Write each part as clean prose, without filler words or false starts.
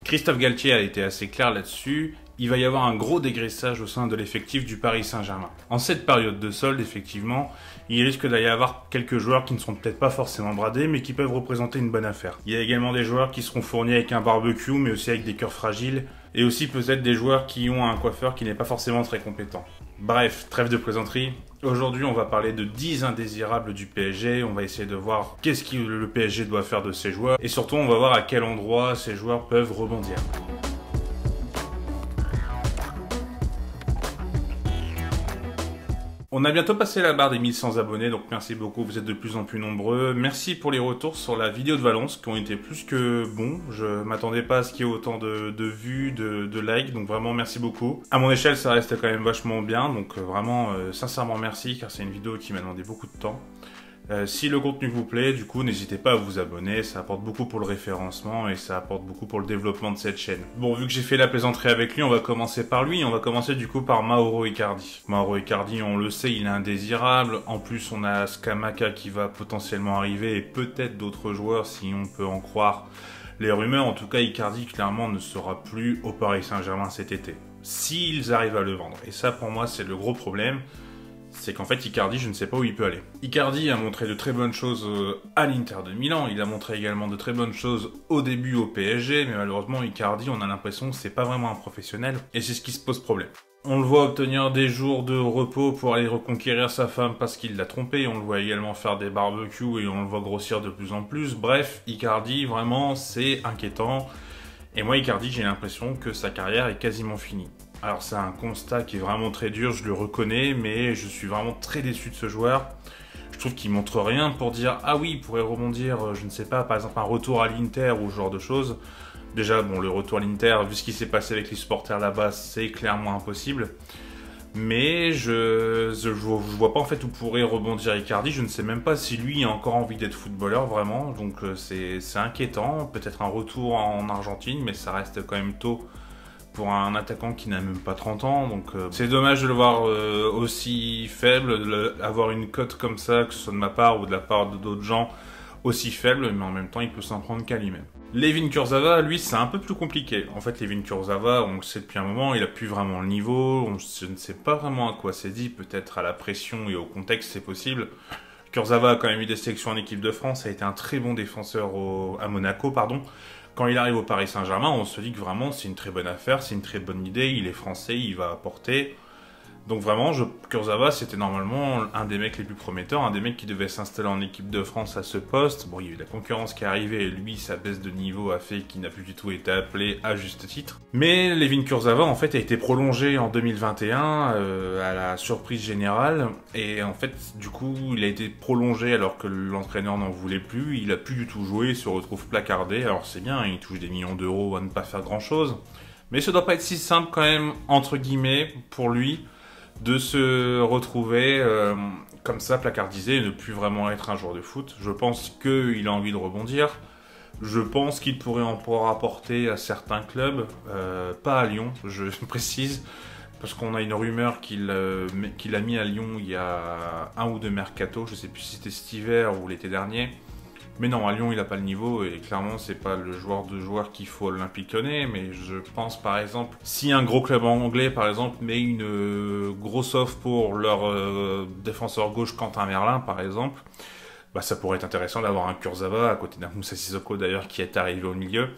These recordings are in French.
Christophe Galtier a été assez clair là-dessus. Il va y avoir un gros dégraissage au sein de l'effectif du Paris Saint-Germain. En cette période de solde, effectivement, il risque d'y avoir quelques joueurs qui ne seront peut-être pas forcément bradés, mais qui peuvent représenter une bonne affaire. Il y a également des joueurs qui seront fournis avec un barbecue, mais aussi avec des cœurs fragiles, et aussi peut-être des joueurs qui ont un coiffeur qui n'est pas forcément très compétent. Bref, trêve de plaisanterie. Aujourd'hui, on va parler de 10 indésirables du PSG. On va essayer de voir qu'est-ce que le PSG doit faire de ces joueurs, et surtout, on va voir à quel endroit ces joueurs peuvent rebondir. On a bientôt passé la barre des 1100 abonnés, donc merci beaucoup, vous êtes de plus en plus nombreux. Merci pour les retours sur la vidéo de Valence, qui ont été plus que bons. Je m'attendais pas à ce qu'il y ait autant de vues, de likes, donc vraiment merci beaucoup. À mon échelle, ça reste quand même vachement bien, donc vraiment, sincèrement merci, car c'est une vidéo qui m'a demandé beaucoup de temps. Si le contenu vous plaît, du coup, n'hésitez pas à vous abonner, ça apporte beaucoup pour le référencement et ça apporte beaucoup pour le développement de cette chaîne. Bon, vu que j'ai fait la plaisanterie avec lui, on va commencer par lui, on va commencer du coup par Mauro Icardi. Mauro Icardi, on le sait, il est indésirable, en plus on a Scamacca qui va potentiellement arriver et peut-être d'autres joueurs si on peut en croire les rumeurs. En tout cas, Icardi clairement ne sera plus au Paris Saint-Germain cet été, s'ils arrivent à le vendre. Et ça pour moi c'est le gros problème. C'est qu'en fait, Icardi, je ne sais pas où il peut aller. Icardi a montré de très bonnes choses à l'Inter de Milan, il a montré également de très bonnes choses au début au PSG, mais malheureusement, Icardi, on a l'impression que c'est pas vraiment un professionnel, et c'est ce qui se pose problème. On le voit obtenir des jours de repos pour aller reconquérir sa femme parce qu'il l'a trompée, on le voit également faire des barbecues et on le voit grossir de plus en plus. Bref, Icardi, vraiment, c'est inquiétant. Et moi, Icardi, j'ai l'impression que sa carrière est quasiment finie. Alors c'est un constat qui est vraiment très dur, je le reconnais, mais je suis vraiment très déçu de ce joueur. Je trouve qu'il montre rien pour dire « Ah oui, il pourrait rebondir, je ne sais pas, par exemple un retour à l'Inter ou ce genre de choses ». Déjà, bon, le retour à l'Inter, vu ce qui s'est passé avec les supporters là-bas, c'est clairement impossible. Mais je vois pas en fait où pourrait rebondir Icardi, je ne sais même pas si lui a encore envie d'être footballeur vraiment, donc c'est inquiétant. Peut-être un retour en Argentine, mais ça reste quand même tôt pour un attaquant qui n'a même pas 30 ans, donc c'est dommage de le voir aussi faible, avoir une cote comme ça, que ce soit de ma part ou de la part d'autres gens, aussi faible, mais en même temps il peut s'en prendre qu'à lui-même. Layvin Kurzawa, lui, c'est un peu plus compliqué. En fait, Layvin Kurzawa, on le sait depuis un moment, il a plus vraiment le niveau, je ne sais pas vraiment à quoi c'est dit, peut-être à la pression et au contexte, c'est possible. Kurzawa a quand même eu des sélections en équipe de France, a été un très bon défenseur à Monaco, pardon. Quand il arrive au Paris Saint-Germain, on se dit que vraiment c'est une très bonne affaire, c'est une très bonne idée, il est français, il va apporter. Donc vraiment, Kurzawa, c'était normalement un des mecs les plus prometteurs, un des mecs qui devait s'installer en équipe de France à ce poste. Bon, il y a eu la concurrence qui est arrivée et lui, sa baisse de niveau a fait qu'il n'a plus du tout été appelé à juste titre. Mais Layvin Kurzawa, en fait, a été prolongé en 2021 à la surprise générale. Et en fait, du coup, il a été prolongé alors que l'entraîneur n'en voulait plus. Il a plus du tout joué, il se retrouve placardé. Alors c'est bien, il touche des millions d'euros à ne pas faire grand-chose. Mais ça doit pas être si simple quand même, entre guillemets, pour lui, de se retrouver comme ça placardisé et ne plus vraiment être un joueur de foot. Je pense qu'il a envie de rebondir. Je pense qu'il pourrait en rapporter à certains clubs, pas à Lyon, je précise, parce qu'on a une rumeur qu'il a mis à Lyon il y a un ou deux mercato, je sais plus si c'était cet hiver ou l'été dernier. Mais non, à Lyon, il n'a pas le niveau et clairement, c'est pas le joueur qu'il faut à l'Olympique Lyonnais. Mais je pense, par exemple, si un gros club anglais, par exemple, met une grosse offre pour leur défenseur gauche Quentin Merlin, par exemple, bah, ça pourrait être intéressant d'avoir un Kurzawa à côté d'un Moussa Sissoko d'ailleurs qui est arrivé au milieu.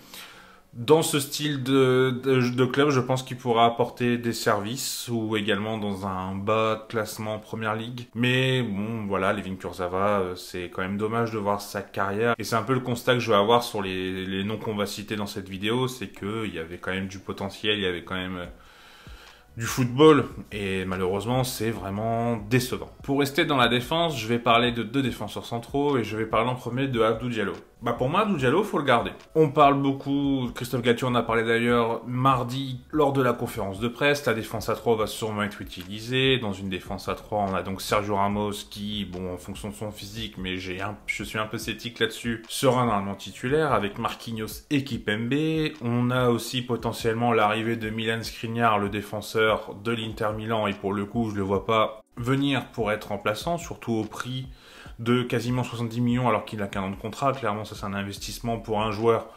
Dans ce style de club, je pense qu'il pourra apporter des services ou également dans un bas de classement Première Ligue. Mais bon, voilà, Layvin Kurzawa, c'est quand même dommage de voir sa carrière. Et c'est un peu le constat que je vais avoir sur les noms qu'on va citer dans cette vidéo, c'est qu'il y avait quand même du potentiel, il y avait quand même du football, et malheureusement c'est vraiment décevant. Pour rester dans la défense, je vais parler de deux défenseurs centraux et je vais parler en premier de Abdou Diallo. Bah pour moi, Abdou Diallo, faut le garder. On parle beaucoup, Christophe Galtier en a parlé d'ailleurs mardi lors de la conférence de presse, la défense à 3 va sûrement être utilisée. Dans une défense à 3, on a donc Sergio Ramos qui, bon en fonction de son physique, mais je suis un peu sceptique là-dessus, sera normalement titulaire avec Marquinhos et Kimpembe. On a aussi potentiellement l'arrivée de Milan Skriniar, le défenseur de l'Inter Milan, et pour le coup, je le vois pas venir pour être remplaçant, surtout au prix de quasiment 70 millions alors qu'il n'a qu'un an de contrat. Clairement, ça c'est un investissement pour un joueur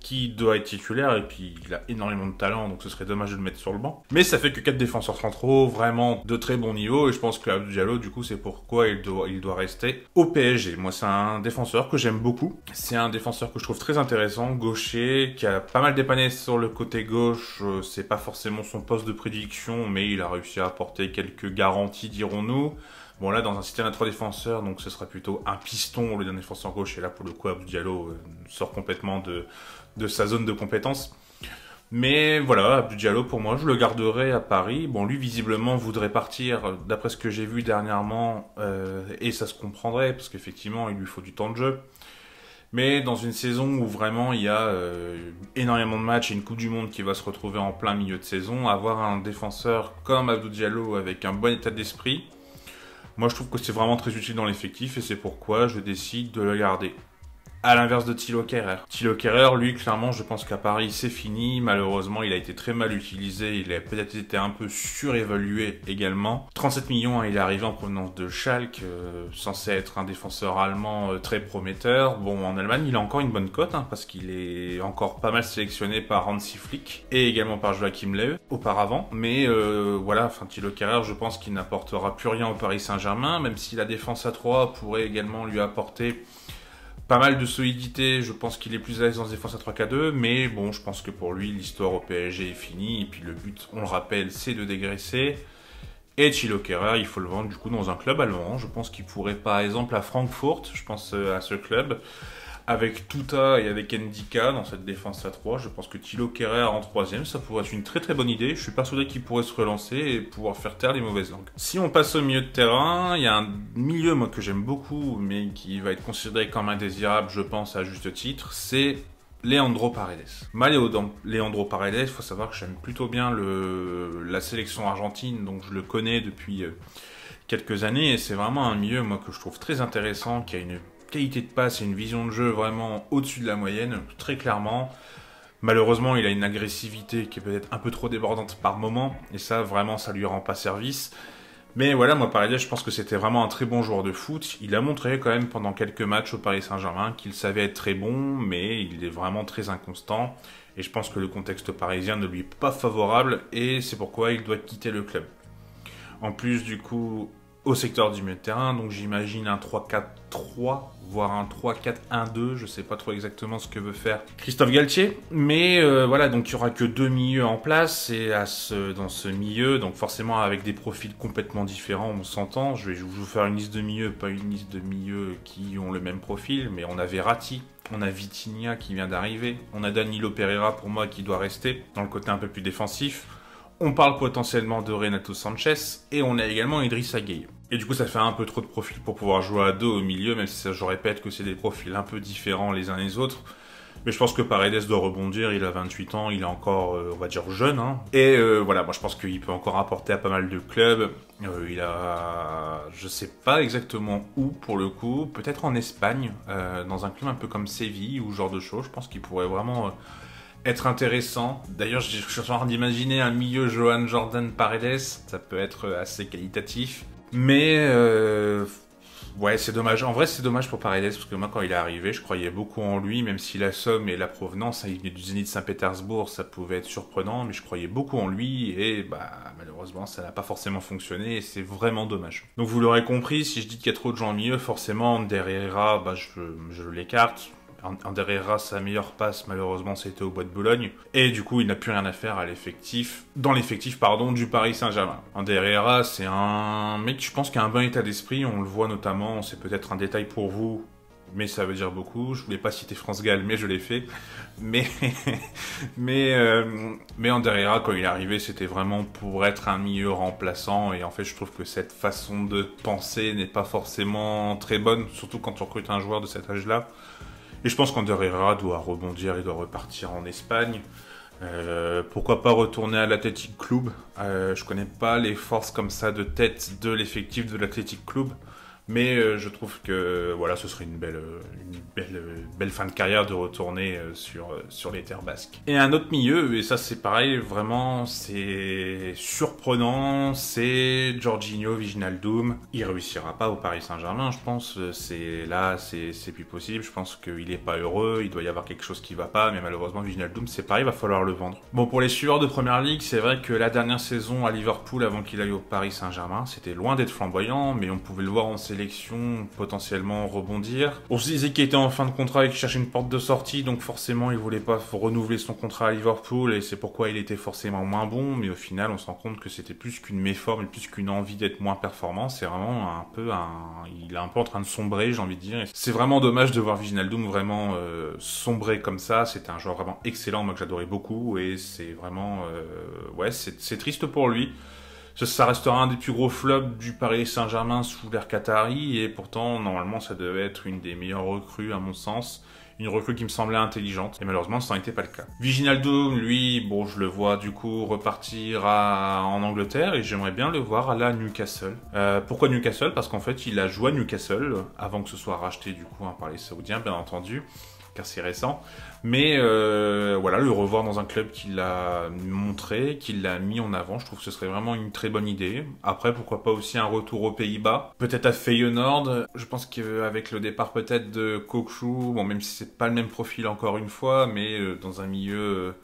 qui doit être titulaire, et puis il a énormément de talent, donc ce serait dommage de le mettre sur le banc. Mais ça fait que 4 défenseurs centraux, vraiment de très bon niveau, et je pense que Abdou Diallo, du coup, c'est pourquoi il doit rester au PSG. Moi, c'est un défenseur que j'aime beaucoup. C'est un défenseur que je trouve très intéressant, gaucher, qui a pas mal dépanné sur le côté gauche. C'est pas forcément son poste de prédiction, mais il a réussi à apporter quelques garanties, dirons-nous. Bon, là, dans un système à 3 défenseurs, donc ce sera plutôt un piston au lieu d'un défenseur gauche. Et là, pour le coup, Abdou Diallo sort complètement de sa zone de compétence. Mais voilà, Abdou Diallo, pour moi, je le garderai à Paris. Bon, lui, visiblement, voudrait partir, d'après ce que j'ai vu dernièrement, et ça se comprendrait, parce qu'effectivement, il lui faut du temps de jeu. Mais dans une saison où vraiment il y a énormément de matchs et une Coupe du Monde qui va se retrouver en plein milieu de saison, avoir un défenseur comme Abdou Diallo avec un bon état d'esprit, moi je trouve que c'est vraiment très utile dans l'effectif et c'est pourquoi je décide de le garder. À l'inverse de Thilo Kehrer. Thilo Kehrer, lui, clairement, je pense qu'à Paris, c'est fini. Malheureusement, il a été très mal utilisé. Il a peut-être été un peu surévalué également. 37 millions, hein, il est arrivé en provenance de Schalke, censé être un défenseur allemand très prometteur. Bon, en Allemagne, il a encore une bonne cote, hein, parce qu'il est encore pas mal sélectionné par Hansi Flick et également par Joachim Löw auparavant. Mais voilà, enfin, Thilo Kehrer, je pense qu'il n'apportera plus rien au Paris Saint-Germain, même si la défense à 3 pourrait également lui apporter pas mal de solidité. Je pense qu'il est plus à l'aise dans la défense à 3-4-2, mais bon, je pense que pour lui, l'histoire au PSG est finie, et puis le but, on le rappelle, c'est de dégraisser. Et Thilo Kehrer, il faut le vendre du coup dans un club allemand. Je pense qu'il pourrait par exemple à Francfort, je pense à ce club, avec Tuta et avec Ndika dans cette défense à 3. Je pense que Thilo Kehrer en troisième, ça pourrait être une très très bonne idée. Je suis persuadé qu'il pourrait se relancer et pouvoir faire taire les mauvaises langues. Si on passe au milieu de terrain, il y a un milieu moi que j'aime beaucoup, mais qui va être considéré comme indésirable, je pense à juste titre, c'est Leandro Paredes. Leandro Paredes, il faut savoir que j'aime plutôt bien la sélection argentine, donc je le connais depuis quelques années, et c'est vraiment un milieu moi que je trouve très intéressant, qui a une qualité de passe et une vision de jeu vraiment au-dessus de la moyenne, très clairement. Malheureusement, il a une agressivité qui est peut-être un peu trop débordante par moment, et ça, vraiment, ça lui rend pas service. Mais voilà, moi, Paredes, je pense que c'était vraiment un très bon joueur de foot. Il a montré quand même pendant quelques matchs au Paris Saint-Germain qu'il savait être très bon, mais il est vraiment très inconstant. Et je pense que le contexte parisien ne lui est pas favorable, et c'est pourquoi il doit quitter le club. En plus, du coup, au secteur du milieu de terrain, donc j'imagine un 3-4-3, voire un 3-4-1-2, je sais pas trop exactement ce que veut faire Christophe Galtier, mais voilà, donc il y aura que 2 milieux en place, et dans ce milieu, donc forcément avec des profils complètement différents, on s'entend. Je vais vous faire une liste de milieux, pas une liste de milieux qui ont le même profil, mais on a Verratti, on a Vitinha qui vient d'arriver, on a Danilo Pereira pour moi qui doit rester dans le côté un peu plus défensif. On parle potentiellement de Renato Sanchez, et on a également Idrissa Gueye. Et du coup, ça fait un peu trop de profils pour pouvoir jouer à deux au milieu, même si ça, je répète que c'est des profils un peu différents les uns les autres. Mais je pense que Paredes doit rebondir, il a 28 ans, il est encore, on va dire, jeune. Hein. Et voilà, moi je pense qu'il peut encore apporter à pas mal de clubs. Il a, je sais pas exactement où pour le coup, peut-être en Espagne, dans un club un peu comme Séville ou ce genre de choses. Je pense qu'il pourrait vraiment être intéressant. D'ailleurs, je suis en train d'imaginer un milieu Johan Jordan Paredes, ça peut être assez qualitatif. Mais ouais, c'est dommage. En vrai, c'est dommage pour Paredes, parce que moi, quand il est arrivé, je croyais beaucoup en lui, même si la somme et la provenance, il venait du Zénith Saint-Pétersbourg, ça pouvait être surprenant, mais je croyais beaucoup en lui, et bah malheureusement, ça n'a pas forcément fonctionné, et c'est vraiment dommage. Donc vous l'aurez compris, si je dis qu'il y a trop de gens au milieu, forcément, derrière, bah, je l'écarte. Ander Herrera, sa meilleure passe, malheureusement, c'était au Bois de Boulogne. Et du coup, il n'a plus rien à faire à dans l'effectif du Paris Saint-Germain. Ander Herrera, c'est un mec, je pense, qui a un bon état d'esprit. On le voit notamment, c'est peut-être un détail pour vous, mais ça veut dire beaucoup. Je voulais pas citer France Gall, mais je l'ai fait. Mais Ander Herrera, quand il est arrivé, c'était vraiment pour être un milieu remplaçant. Et en fait, je trouve que cette façon de penser n'est pas forcément très bonne, surtout quand on recrute un joueur de cet âge-là. Et je pense qu'Ander Herrera doit rebondir, il doit repartir en Espagne. Pourquoi pas retourner à l'Athletic Club. Je connais pas les forces comme ça de tête de l'effectif de l'Athletic Club. Mais je trouve que voilà, ce serait une belle fin de carrière de retourner sur les terres basques. Et un autre milieu, et ça c'est pareil, vraiment c'est surprenant, c'est Jorginho Wijnaldum. Il réussira pas au Paris Saint-Germain, je pense. C'est plus possible. Je pense qu'il est pas heureux, il doit y avoir quelque chose qui va pas, mais malheureusement Wijnaldum c'est pareil, il va falloir le vendre. Bon, pour les suiveurs de Première Ligue, c'est vrai que la dernière saison à Liverpool avant qu'il aille au Paris Saint-Germain, c'était loin d'être flamboyant, mais on pouvait le voir en sélection potentiellement rebondir. On se disait qu'il était en fin de contrat et qu'il cherchait une porte de sortie, donc forcément il voulait pas renouveler son contrat à Liverpool et c'est pourquoi il était forcément moins bon, mais au final on se rend compte que c'était plus qu'une méforme et plus qu'une envie d'être moins performant, c'est vraiment il est un peu en train de sombrer, j'ai envie de dire. C'est vraiment dommage de voir Wijnaldum vraiment sombrer comme ça, c'était un joueur vraiment excellent, moi que j'adorais beaucoup et c'est vraiment ouais, c'est triste pour lui. Ça restera un des plus gros flops du Paris Saint-Germain sous l'ère Qatari et pourtant normalement ça devait être une des meilleures recrues à mon sens, une recrue qui me semblait intelligente et malheureusement ça n'était pas le cas. Wijnaldum, lui, bon je le vois du coup repartir en Angleterre et j'aimerais bien le voir aller à Newcastle. Pourquoi Newcastle? Parce qu'en fait il a joué à Newcastle avant que ce soit racheté du coup par les Saoudiens bien entendu, car c'est récent. Mais voilà, le revoir dans un club qui l'a montré, qui l'a mis en avant, je trouve que ce serait vraiment une très bonne idée. Après, pourquoi pas aussi un retour aux Pays-Bas, peut-être à Feyenoord. Je pense qu'avec le départ peut-être de Cocu, bon même si c'est pas le même profil encore une fois, mais dans un milieu,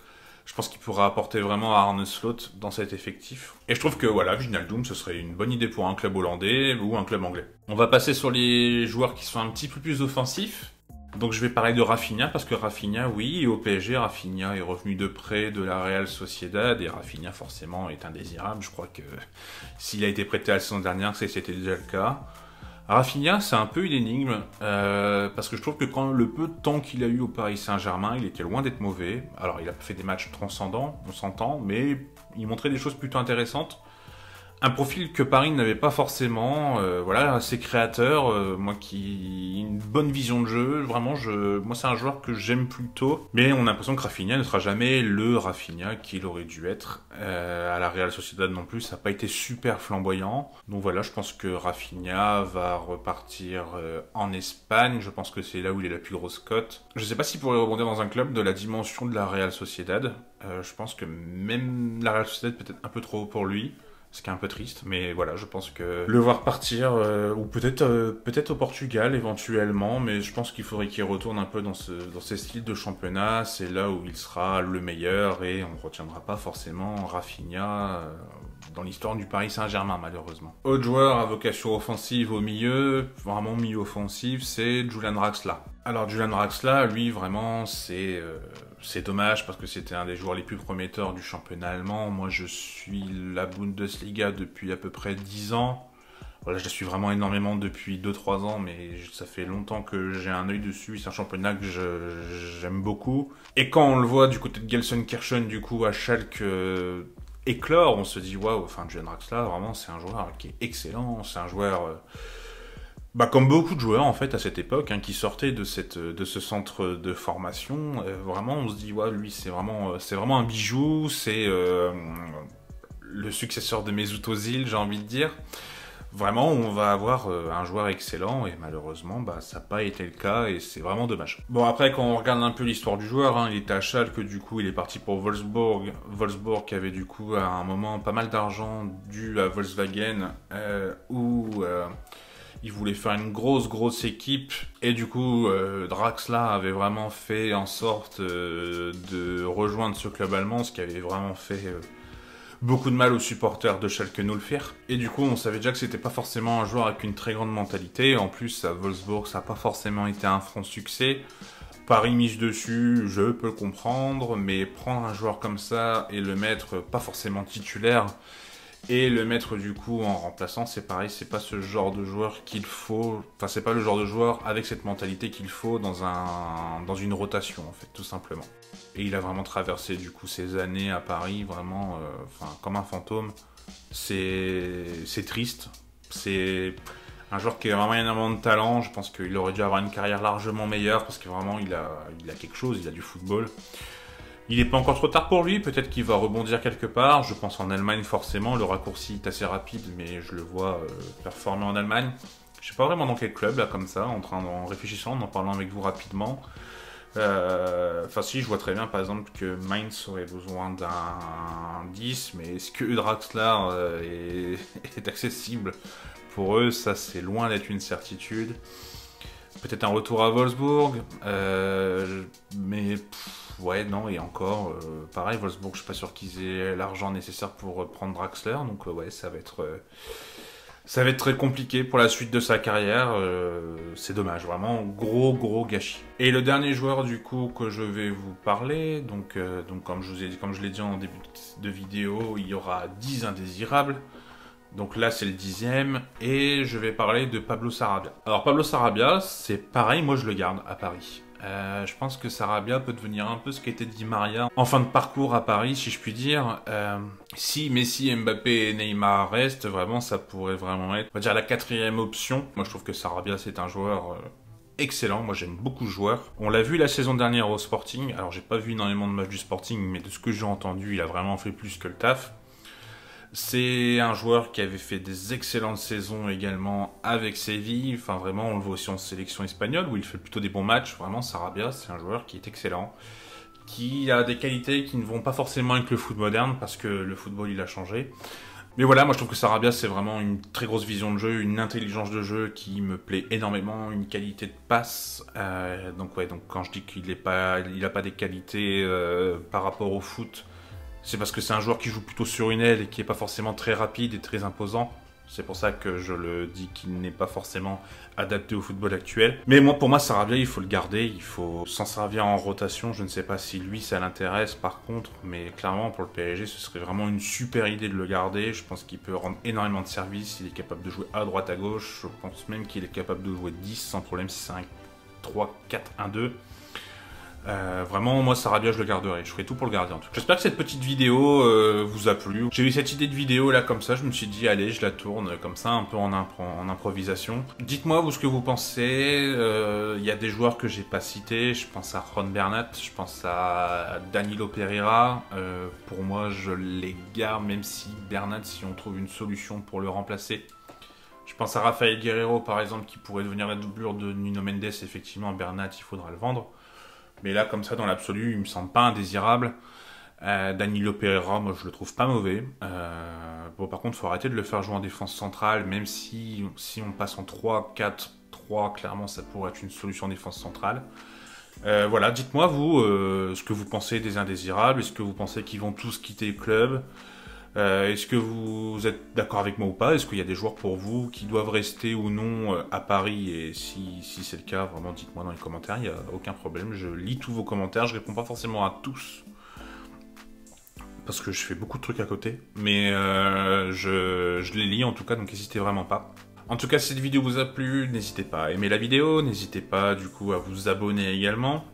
je pense qu'il pourra apporter vraiment à Arne Slot dans cet effectif. Et je trouve que voilà, Wijnaldum, ce serait une bonne idée pour un club hollandais ou un club anglais. On va passer sur les joueurs qui sont un petit peu plus offensifs. Donc je vais parler de Rafinha parce que Rafinha, oui, au PSG, Rafinha est revenu de près de la Real Sociedad et Rafinha forcément est indésirable. Je crois que s'il a été prêté la saison dernière, c'était déjà le cas. Rafinha, c'est un peu une énigme parce que je trouve que quand le peu de temps qu'il a eu au Paris Saint-Germain, il était loin d'être mauvais. Alors il a fait des matchs transcendants, on s'entend, mais il montrait des choses plutôt intéressantes. Un profil que Paris n'avait pas forcément, voilà, assez créateur, moi qui une bonne vision de jeu, vraiment, moi c'est un joueur que j'aime plutôt, mais on a l'impression que Rafinha ne sera jamais le Rafinha qu'il aurait dû être. À la Real Sociedad non plus, ça n'a pas été super flamboyant, donc voilà, je pense que Rafinha va repartir en Espagne, je pense que c'est là où il est la plus grosse cote. Je sais pas s'il pourrait rebondir dans un club de la dimension de la Real Sociedad, je pense que même la Real Sociedad peut-être un peu trop haut pour lui. Ce qui est un peu triste, mais voilà, je pense que le voir partir, ou peut-être au Portugal éventuellement, mais je pense qu'il faudrait qu'il retourne un peu dans ces styles de championnat, c'est là où il sera le meilleur, et on ne retiendra pas forcément Rafinha dans l'histoire du Paris Saint-Germain, malheureusement. Autre joueur à vocation offensive au milieu, vraiment milieu offensif, c'est Julian Draxler. Alors Julian Draxler, lui, vraiment, c'est dommage parce que c'était un des joueurs les plus prometteurs du championnat allemand. Moi, je suis la Bundesliga depuis à peu près 10 ans. Voilà, je la suis vraiment énormément depuis 2-3 ans, mais ça fait longtemps que j'ai un œil dessus. C'est un championnat que j'aime beaucoup. Et quand on le voit du côté de Gelsenkirchen, du coup, à Schalke éclore, on se dit, waouh, enfin, Julian Draxler, vraiment, c'est un joueur qui est excellent. C'est un joueur... comme beaucoup de joueurs en fait à cette époque qui sortaient de ce centre de formation, vraiment on se dit ouais lui c'est vraiment un bijou, c'est le successeur de Mesut Özil, j'ai envie de dire. Vraiment on va avoir un joueur excellent et malheureusement ça n'a pas été le cas et c'est vraiment dommage. Bon après quand on regarde un peu l'histoire du joueur, il était à Schalke, du coup il est parti pour Wolfsburg. Wolfsburg qui avait du coup à un moment pas mal d'argent dû à Volkswagen où il voulait faire une grosse équipe et du coup Draxler avait vraiment fait en sorte de rejoindre ce club allemand, ce qui avait vraiment fait beaucoup de mal aux supporters de Schalke 04. Et du coup on savait déjà que c'était pas forcément un joueur avec une très grande mentalité, en plus à Wolfsburg ça n'a pas forcément été un franc succès. Paris mise dessus, je peux le comprendre, mais prendre un joueur comme ça et le mettre pas forcément titulaire et le mettre du coup en remplaçant, c'est pareil, c'est pas ce genre de joueur qu'il faut, enfin c'est pas le genre de joueur avec cette mentalité qu'il faut dans une rotation en fait, tout simplement. Et il a vraiment traversé du coup ces années à Paris vraiment comme un fantôme. C'est triste, c'est un joueur qui a vraiment énormément de talent, je pense qu'il aurait dû avoir une carrière largement meilleure parce que vraiment il a quelque chose, il a du football. Il n'est pas encore trop tard pour lui, peut-être qu'il va rebondir quelque part. Je pense en Allemagne forcément, le raccourci est assez rapide, mais je le vois performer en Allemagne. Je sais pas vraiment dans quel club, là, comme ça, en réfléchissant, en parlant avec vous rapidement. Enfin, si, je vois très bien, par exemple, que Mainz aurait besoin d'un 10, mais est-ce que Draxler est accessible pour eux? Ça, c'est loin d'être une certitude. Peut-être un retour à Wolfsburg, mais ouais, non, et encore, pareil, Wolfsburg, je suis pas sûr qu'ils aient l'argent nécessaire pour prendre Draxler, donc ouais, ça va être très compliqué pour la suite de sa carrière. C'est dommage, vraiment gros gâchis. Et le dernier joueur du coup que je vais vous parler, donc comme je l'ai dit en début de vidéo, il y aura 10 indésirables. Donc là c'est le 10e et je vais parler de Pablo Sarabia. Alors Pablo Sarabia, c'est pareil, moi je le garde à Paris. Je pense que Sarabia peut devenir un peu ce qu'était Di Maria en fin de parcours à Paris, si je puis dire. Si Messi, Mbappé et Neymar restent, vraiment, ça pourrait vraiment être, on va dire, la 4e option. Moi, je trouve que Sarabia, c'est un joueur excellent. Moi, j'aime beaucoup ce joueur. On l'a vu la saison dernière au Sporting. Alors, j'ai pas vu énormément de matchs du Sporting, mais de ce que j'ai entendu, il a vraiment fait plus que le taf. C'est un joueur qui avait fait des excellentes saisons également avec Séville. Enfin, vraiment, on le voit aussi en sélection espagnole où il fait plutôt des bons matchs. Vraiment, Sarabia, c'est un joueur qui est excellent, qui a des qualités qui ne vont pas forcément avec le foot moderne parce que le football, il a changé. Mais voilà, moi je trouve que Sarabia, c'est vraiment une très grosse vision de jeu, une intelligence de jeu qui me plaît énormément, une qualité de passe. Donc quand je dis qu'il a pas des qualités par rapport au foot, c'est parce que c'est un joueur qui joue plutôt sur une aile et qui n'est pas forcément très rapide et très imposant. C'est pour ça que je le dis qu'il n'est pas forcément adapté au football actuel. Mais pour moi, Sarabia, il faut le garder, il faut s'en servir en rotation. Je ne sais pas si lui, ça l'intéresse par contre, mais clairement, pour le PSG, ce serait vraiment une super idée de le garder. Je pense qu'il peut rendre énormément de services, il est capable de jouer à droite, à gauche. Je pense même qu'il est capable de jouer 10 sans problème si c'est un 3-4-1-2. Vraiment, moi, Sarabia, je le garderai. Je ferai tout pour le garder en tout cas. J'espère que cette petite vidéo vous a plu. J'ai eu cette idée de vidéo là comme ça, je me suis dit, allez, je la tourne comme ça, un peu en improvisation. Dites-moi vous ce que vous pensez. Il y a des joueurs que j'ai pas cités. Je pense à Ron Bernat, je pense à Danilo Pereira. Pour moi, je les garde, même si Bernat, si on trouve une solution pour le remplacer. Je pense à Rafael Guerreiro, par exemple, qui pourrait devenir la doublure de Nuno Mendes. Effectivement, Bernat, il faudra le vendre. Mais là, comme ça, dans l'absolu, il me semble pas indésirable. Danilo Pereira, moi, je le trouve pas mauvais. Bon, par contre, il faut arrêter de le faire jouer en défense centrale, même si on passe en 3-4-3, clairement, ça pourrait être une solution en défense centrale. Voilà, dites-moi, vous, ce que vous pensez des indésirables. Est-ce que vous pensez qu'ils vont tous quitter le club? Est-ce que vous êtes d'accord avec moi ou pas? Est-ce qu'il y a des joueurs pour vous qui doivent rester ou non à Paris? Et si c'est le cas, vraiment dites-moi dans les commentaires, il n'y a aucun problème. Je lis tous vos commentaires, je réponds pas forcément à tous. Parce que je fais beaucoup de trucs à côté. Mais je les lis en tout cas, donc n'hésitez vraiment pas. En tout cas, si cette vidéo vous a plu, n'hésitez pas à aimer la vidéo. N'hésitez pas du coup à vous abonner également.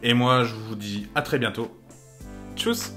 Et moi, je vous dis à très bientôt. Tchuss!